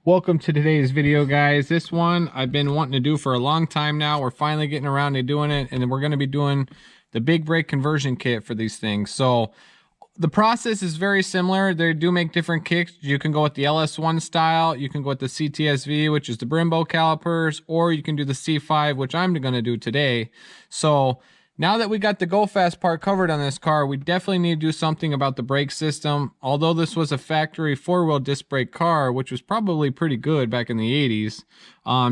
Welcome to today's video, guys. This one I've been wanting to do for a long time now. We're finally getting around to doing it, and we're going to be doing the big brake conversion kit for these things. So the process is very similar. They do make different kits. You can go with the LS1 style, you can go with the CTSV, which is the Brembo calipers, or you can do the C5, which I'm going to do today. So now that we got the go fast part covered on this car, we definitely need to do something about the brake system. Although this was a factory four-wheel disc brake car, which was probably pretty good back in the 80s,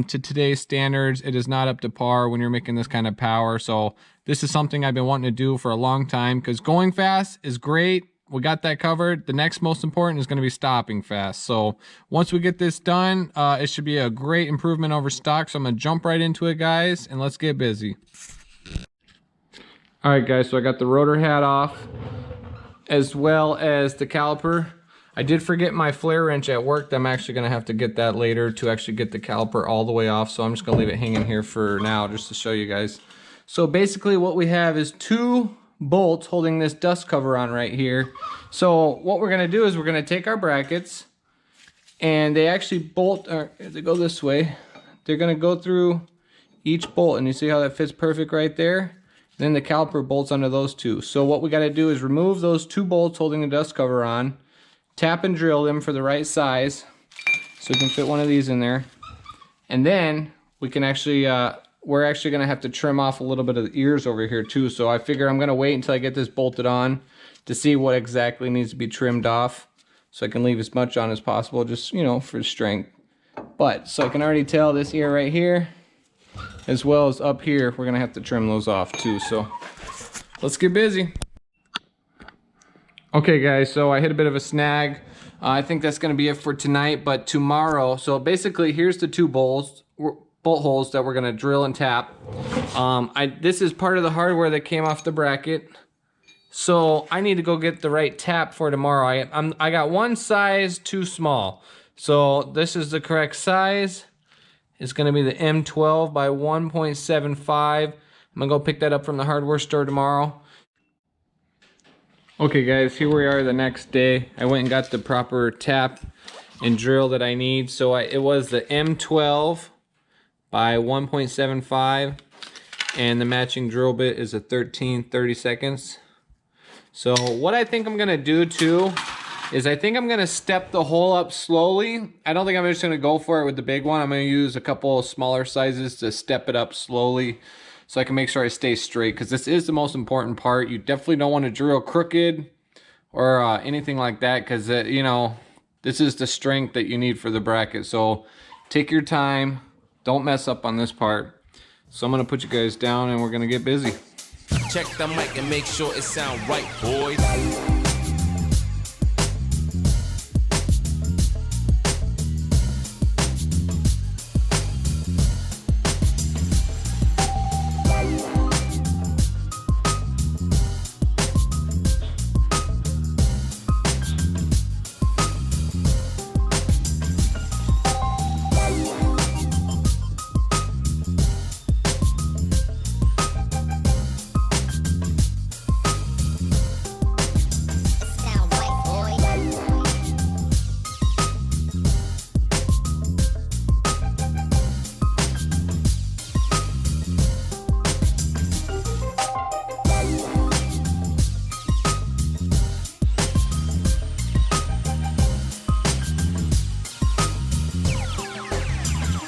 to today's standards, it is not up to par when you're making this kind of power. So this is something I've been wanting to do for a long time, because going fast is great. We got that covered. The next most important is going to be stopping fast. So once we get this done, it should be a great improvement over stock. So I'm going to jump right into it, guys, and let's get busy. Alright guys, so I got the rotor hat off, as well as the caliper. I did forget my flare wrench at work. I'm actually going to have to get that later to actually get the caliper all the way off. So I'm just going to leave it hanging here for now, just to show you guys. So basically what we have is two bolts holding this dust cover on right here. So what we're going to do is we're going to take our brackets, and they actually bolt, or they go this way. They're going to go through each bolt, and you see how that fits perfect right there? Then the caliper bolts onto those two. So what we got to do is remove those two bolts holding the dust cover on, tap and drill them for the right size, so we can fit one of these in there. And then we can actually, we're actually going to have to trim off a little bit of the ears over here too. So I figure I'm going to wait until I get this bolted on to see what exactly needs to be trimmed off, so I can leave as much on as possible, just, you know, for strength. But, so I can already tell this ear right here, as well as up here, we're gonna have to trim those off too. So let's get busy. Okay guys, so I hit a bit of a snag. I think that's gonna be it for tonight, but tomorrow, so basically here's the two bolt holes that we're gonna drill and tap. This is part of the hardware that came off the bracket, so I need to go get the right tap for tomorrow. I got one size too small, so this is the correct size. It's going to be the M12 by 1.75. I'm going to go pick that up from the hardware store tomorrow. Okay guys, here we are the next day. I went and got the proper tap and drill that I need. So it was the M12 by 1.75, and the matching drill bit is a 13/32. So what I think I'm going to do too is I think I'm going to step the hole up slowly. I don't think I'm just going to go for it with the big one. I'm going to use a couple of smaller sizes to step it up slowly, so I can make sure I stay straight, because this is the most important part. You definitely don't want to drill crooked or anything like that, because you know, this is the strength that you need for the bracket. So take your time, don't mess up on this part. So I'm going to put you guys down and we're going to get busy. Check the mic and make sure it sound right, boys.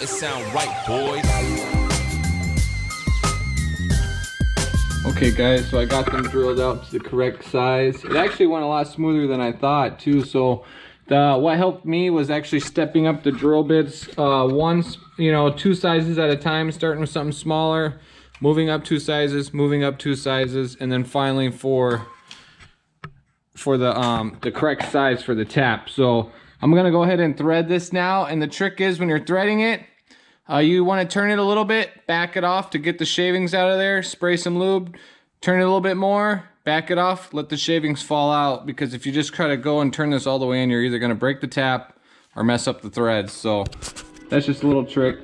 Sound right, boys. Okay guys, so I got them drilled out to the correct size. It actually went a lot smoother than I thought too. So what helped me was actually stepping up the drill bits once, you know, two sizes at a time, starting with something smaller, moving up two sizes, moving up two sizes, and then finally for the correct size for the tap. So I'm gonna go ahead and thread this now, and the trick is when you're threading it, you want to turn it a little bit, back it off to get the shavings out of there, spray some lube, turn it a little bit more, back it off, let the shavings fall out, because if you just try to go and turn this all the way in, you're either going to break the tap or mess up the threads. So that's just a little trick.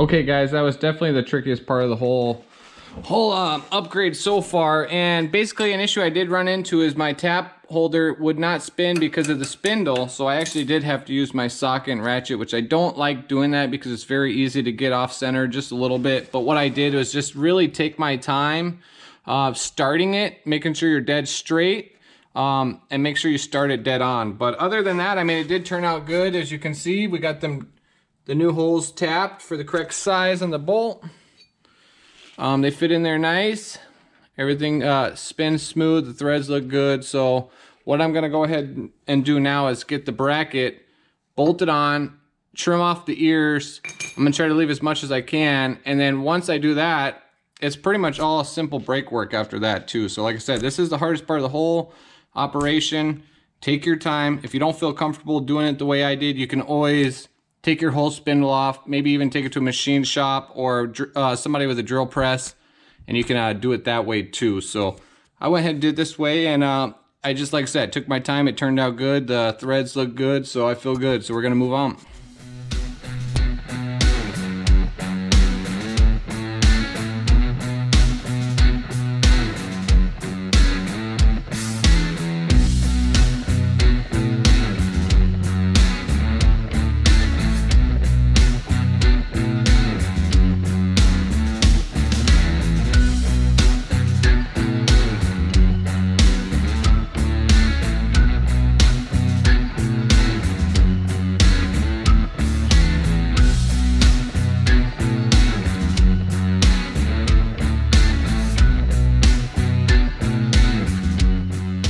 Okay guys, that was definitely the trickiest part of the whole upgrade so far. And basically an issue I did run into is my tap holder would not spin because of the spindle. So I actually did have to use my socket and ratchet, which I don't like doing that because it's very easy to get off center just a little bit. But what I did was just really take my time starting it, making sure you're dead straight, and make sure you start it dead on. But other than that, I mean, it did turn out good. As you can see, we got the new holes tapped for the correct size on the bolt. They fit in there nice. Everything spins smooth, the threads look good. So what I'm gonna go ahead and do now is get the bracket bolted on, trim off the ears. I'm gonna try to leave as much as I can. And then once I do that, it's pretty much all simple brake work after that too. So like I said, this is the hardest part of the whole operation. Take your time. If you don't feel comfortable doing it the way I did, you can always take your whole spindle off, maybe even take it to a machine shop or somebody with a drill press, and you can do it that way too. So I went ahead and did this way, and I just, like I said, took my time. It turned out good. The threads look good, so I feel good. So we're gonna move on.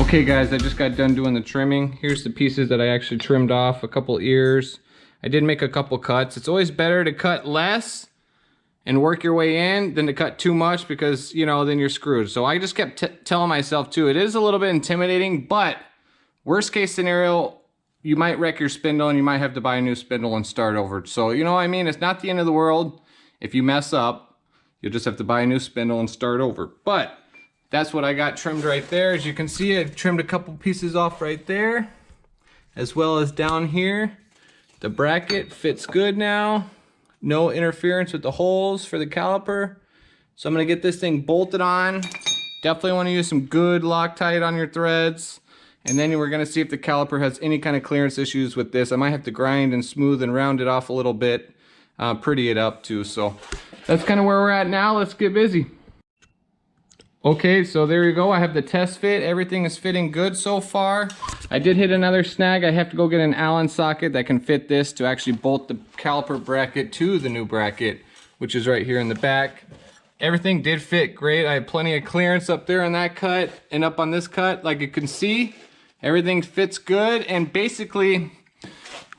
Okay guys, I just got done doing the trimming. Here's the pieces that I actually trimmed off, a couple ears. I did make a couple cuts. It's always better to cut less and work your way in than to cut too much, because, you know, then you're screwed. So I just kept telling myself too, it is a little bit intimidating, but worst case scenario, you might wreck your spindle and you might have to buy a new spindle and start over. So, you know what I mean? It's not the end of the world. If you mess up, you'll just have to buy a new spindle and start over. But that's what I got trimmed right there. As you can see, I trimmed a couple pieces off right there, as well as down here. The bracket fits good now. No interference with the holes for the caliper. So I'm gonna get this thing bolted on. Definitely wanna use some good Loctite on your threads. And then we're gonna see if the caliper has any kind of clearance issues with this. I might have to grind and smooth and round it off a little bit, pretty it up too. So that's kind of where we're at now. Let's get busy. Okay, so there you go. I have the test fit. Everything is fitting good so far. I did hit another snag. I have to go get an Allen socket that can fit this to actually bolt the caliper bracket to the new bracket, which is right here in the back. Everything did fit great. I had plenty of clearance up there on that cut and up on this cut. Like you can see, everything fits good. And basically,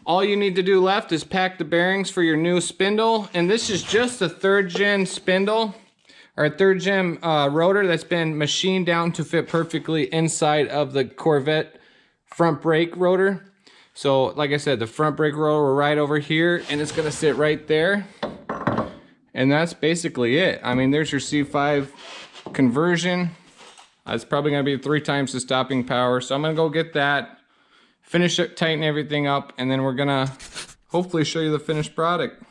all you need to do left is pack the bearings for your new spindle. And this is just a 3rd gen spindle, or a 3rd gen rotor that's been machined down to fit perfectly inside of the Corvette front brake rotor. So like I said, the front brake rotor will right over here and it's gonna sit right there. And that's basically it. I mean, there's your C5 conversion. It's probably gonna be 3 times the stopping power. So I'm gonna go get that, finish it, tighten everything up, and then we're gonna hopefully show you the finished product.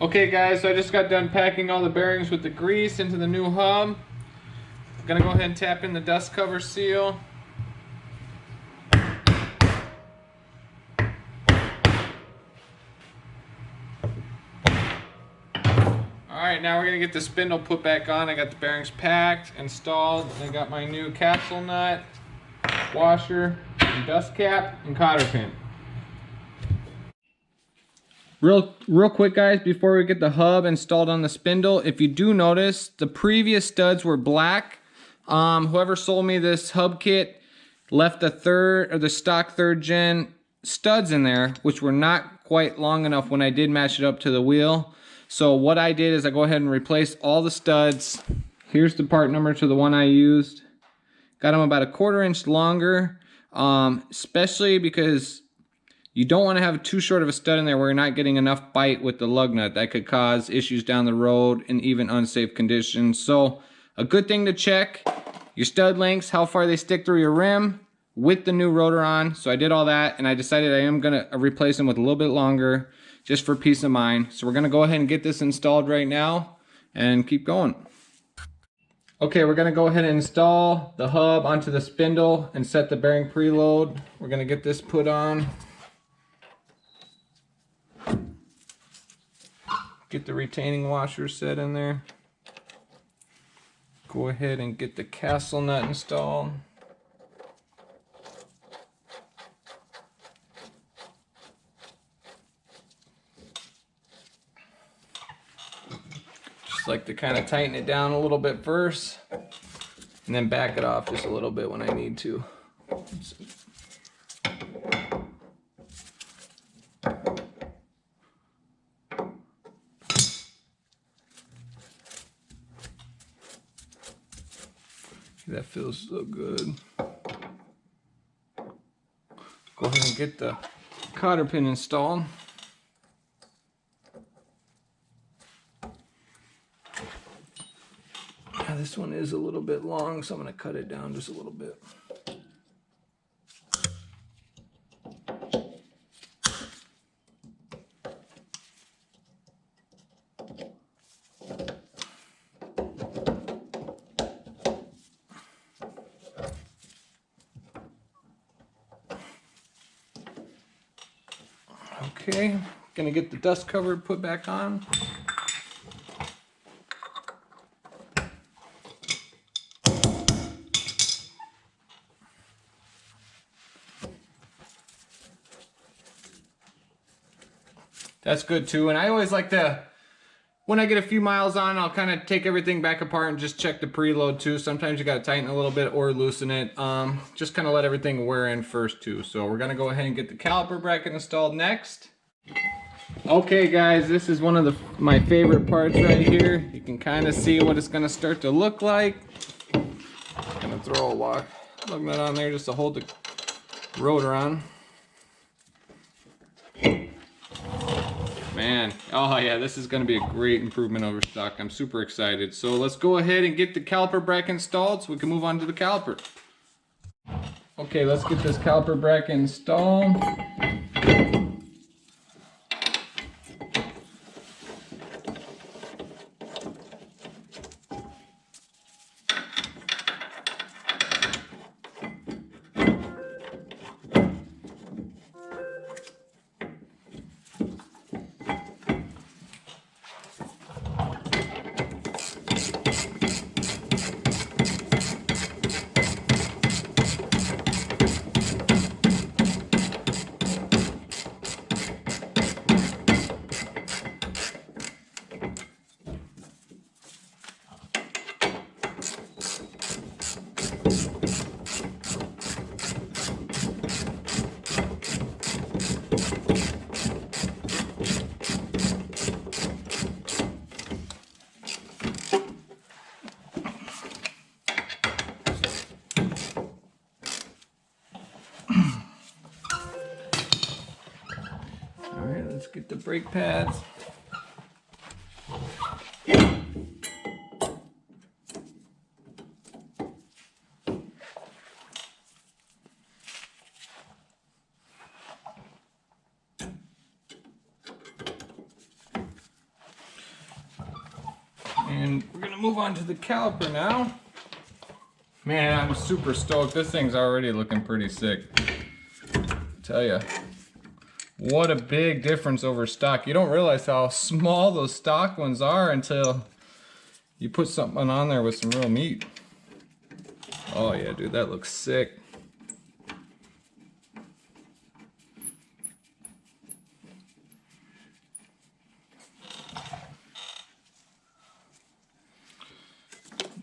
Okay guys, so I just got done packing all the bearings with the grease into the new hub. I'm gonna go ahead and tap in the dust cover seal. Alright, now we're gonna get the spindle put back on. I got the bearings packed, installed. I got my new capsule nut, washer, and dust cap, and cotter pin. Real quick guys, before we get the hub installed on the spindle, if you do notice, the previous studs were black. Whoever sold me this hub kit left the stock 3rd gen studs in there, which were not quite long enough when I did match it up to the wheel. So what I did is I go ahead and replace all the studs. Here's the part number to the one I used. Got them about a 1/4 inch longer, especially because you don't want to have too short of a stud in there where you're not getting enough bite with the lug nut. That could cause issues down the road and even unsafe conditions. So a good thing to check, your stud lengths, how far they stick through your rim with the new rotor on. So I did all that, and I decided I am gonna replace them with a little bit longer. just for peace of mind. So we're gonna go ahead and get this installed right now and keep going. Okay, we're gonna go ahead and install the hub onto the spindle and set the bearing preload. We're gonna get this put on. Get the retaining washer set in there. Go ahead and get the castle nut installed. Just like to kind of tighten it down a little bit first, and then back it off just a little bit when I need to. That feels so good. Go ahead and get the cotter pin installed. Now this one is a little bit long, so I'm going to cut it down just a little bit. Okay, gonna get the dust cover put back on. That's good too, and I always like to, when I get a few miles on, I'll kind of take everything back apart and just check the preload too. Sometimes you gotta tighten a little bit or loosen it. Just kind of let everything wear in first too. So we're gonna go ahead and get the caliper bracket installed next. Okay guys, this is one of my favorite parts right here. You can kind of see what it's gonna start to look like. I'm gonna throw a lug nut on there just to hold the rotor on. Man, oh yeah, this is gonna be a great improvement over stock. I'm super excited. So let's go ahead and get the caliper bracket installed so we can move on to the caliper. Okay, let's get this caliper bracket installed. Let's get the brake pads. And we're gonna move on to the caliper now. Man, I'm super stoked. This thing's already looking pretty sick. Tell ya. What a big difference over stock. You don't realize how small those stock ones are until you put something on there with some real meat. Oh yeah, dude, that looks sick.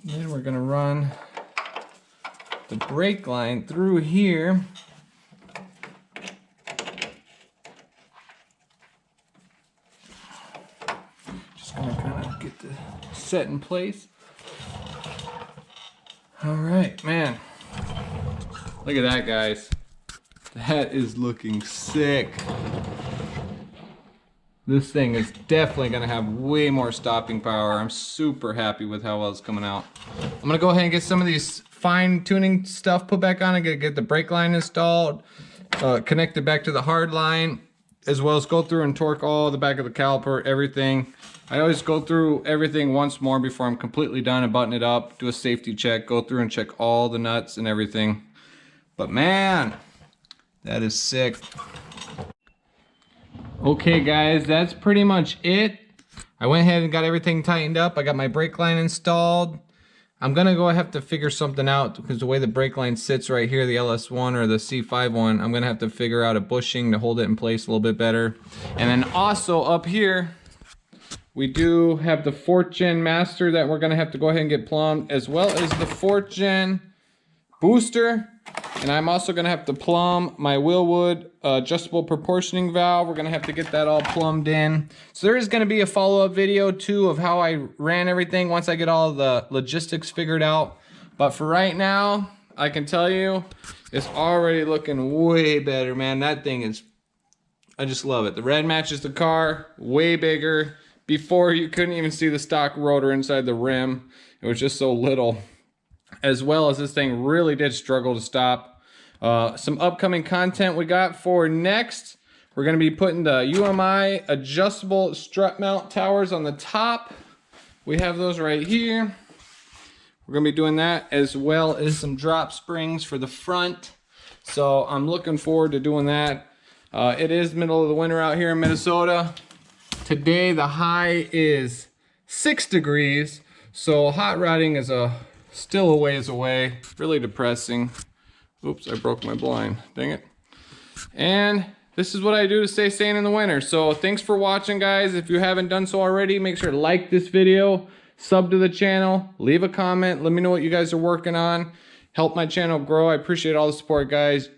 Then we're gonna run the brake line through here. Set in place. All right, man. Look at that, guys. That is looking sick. This thing is definitely gonna have way more stopping power. I'm super happy with how well it's coming out. I'm gonna go ahead and get some of these fine tuning stuff put back on and get the brake line installed, connect it back to the hard line, as well as go through and torque all the back of the caliper, everything. I always go through everything once more before I'm completely done and button it up, do a safety check, go through and check all the nuts and everything. But man, that is sick. Okay guys, that's pretty much it. I went ahead and got everything tightened up. I got my brake line installed. I'm gonna go have to figure something out because the way the brake line sits right here, the LS1 or the C5 one, I'm gonna have to figure out a bushing to hold it in place a little bit better. And then also up here, we do have the 4th gen master that we're gonna have to go ahead and get plumbed, as well as the 4th gen booster. And I'm also gonna have to plumb my Willwood adjustable proportioning valve. We're gonna have to get that all plumbed in. So there is gonna be a follow-up video too of how I ran everything once I get all the logistics figured out. But for right now, I can tell you, it's already looking way better, man. That thing is, I just love it. The red matches the car, way bigger. Before you couldn't even see the stock rotor inside the rim. It was just so little. As well as this thing really did struggle to stop. Some upcoming content we got for next. We're going to be putting the UMI adjustable strut mount towers on the top. We have those right here. We're going to be doing that, as well as some drop springs for the front. So I'm looking forward to doing that. It is middle of the winter out here in Minnesota. Today the high is 6 degrees. So hot rodding is still a ways away. Really depressing. Oops, I broke my blind. Dang it. And this is what I do to stay sane in the winter. So thanks for watching, guys. If you haven't done so already, make sure to like this video, sub to the channel, leave a comment, let me know what you guys are working on. Help my channel grow. I appreciate all the support, guys.